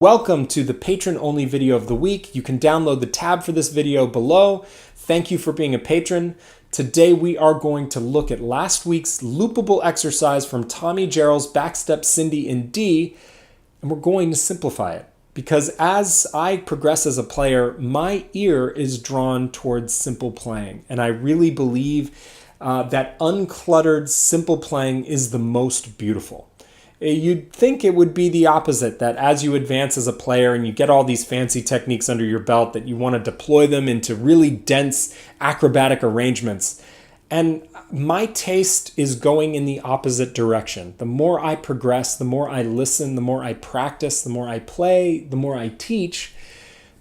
Welcome to the patron-only video of the week. You can download the tab for this video below. Thank you for being a patron. Today we are going to look at last week's loopable exercise from Tommy Jarrell's Backstep Cindy in D, and we're going to simplify it. Because as I progress as a player, my ear is drawn towards simple playing, and I really believe that uncluttered, simple playing is the most beautiful. You'd think it would be the opposite, that as you advance as a player and you get all these fancy techniques under your belt, that you want to deploy them into really dense acrobatic arrangements. And my taste is going in the opposite direction. The more I progress, the more I listen, the more I practice, the more I play, the more I teach,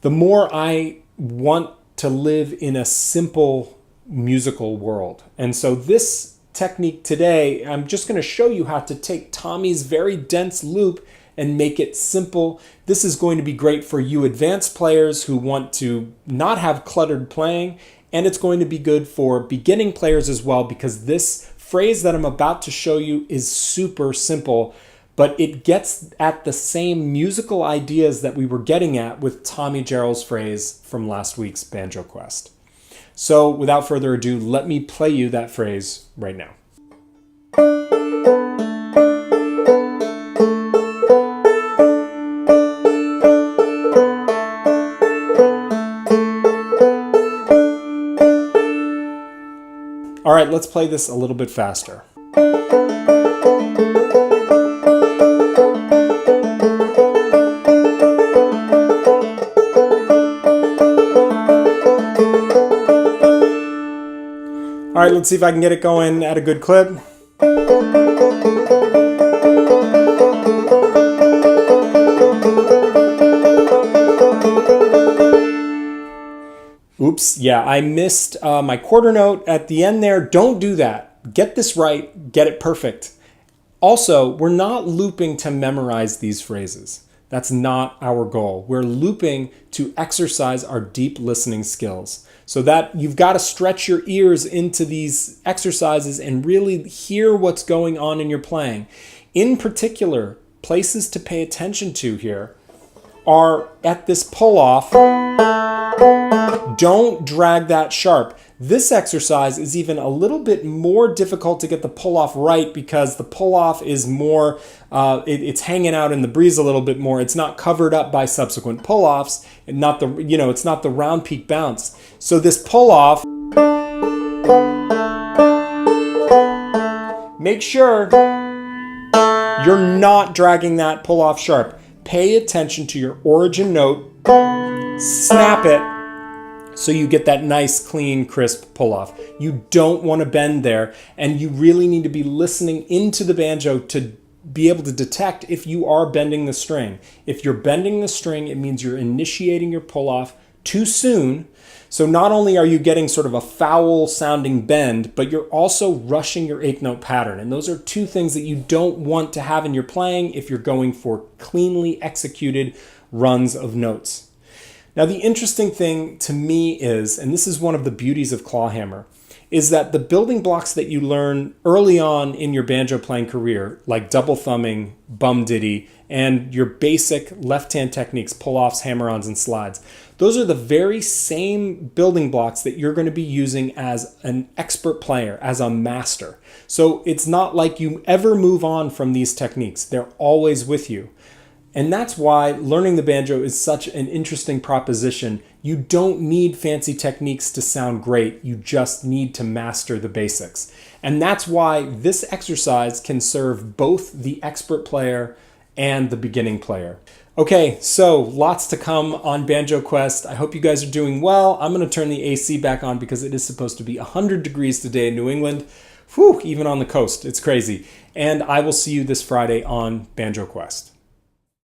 the more I want to live in a simple musical world. And so this technique today, I'm just going to show you how to take Tommy's very dense loop and make it simple. This is going to be great for you advanced players who want to not have cluttered playing, and it's going to be good for beginning players as well, because this phrase that I'm about to show you is super simple, but it gets at the same musical ideas that we were getting at with Tommy Jarrell's phrase from last week's Banjo Quest. So without further ado, let me play you that phrase right now. All right, let's play this a little bit faster. All right, let's see if I can get it going at a good clip. Oops, yeah, I missed my quarter note at the end there. Don't do that. Get this right, get it perfect. Also, we're not looping to memorize these phrases. That's not our goal. We're looping to exercise our deep listening skills, so that you've got to stretch your ears into these exercises and really hear what's going on in your playing. In particular, places to pay attention to here are at this pull-off. Don't drag that sharp. This exercise is even a little bit more difficult to get the pull-off right, because the pull-off is more, it's hanging out in the breeze a little bit more. It's not covered up by subsequent pull-offs, and not the, it's not the round peak bounce. So this pull-off, make sure you're not dragging that pull-off sharp. Pay attention to your origin note, snap it, so you get that nice, clean, crisp pull-off. You don't want to bend there, and you really need to be listening into the banjo to be able to detect if you are bending the string. If you're bending the string, it means you're initiating your pull-off too soon. So not only are you getting sort of a foul-sounding bend, but you're also rushing your eighth note pattern. And those are two things that you don't want to have in your playing if you're going for cleanly executed runs of notes. Now, the interesting thing to me is, and this is one of the beauties of clawhammer, is that the building blocks that you learn early on in your banjo playing career, like double thumbing, bum ditty, and your basic left-hand techniques, pull-offs, hammer-ons, and slides, those are the very same building blocks that you're going to be using as an expert player, as a master. So it's not like you ever move on from these techniques. They're always with you. And that's why learning the banjo is such an interesting proposition. You don't need fancy techniques to sound great. You just need to master the basics. And that's why this exercise can serve both the expert player and the beginning player. Okay, so lots to come on Banjo Quest. I hope you guys are doing well. I'm going to turn the AC back on because it is supposed to be 100 degrees today in New England. Whew, even on the coast. It's crazy. And I will see you this Friday on Banjo Quest.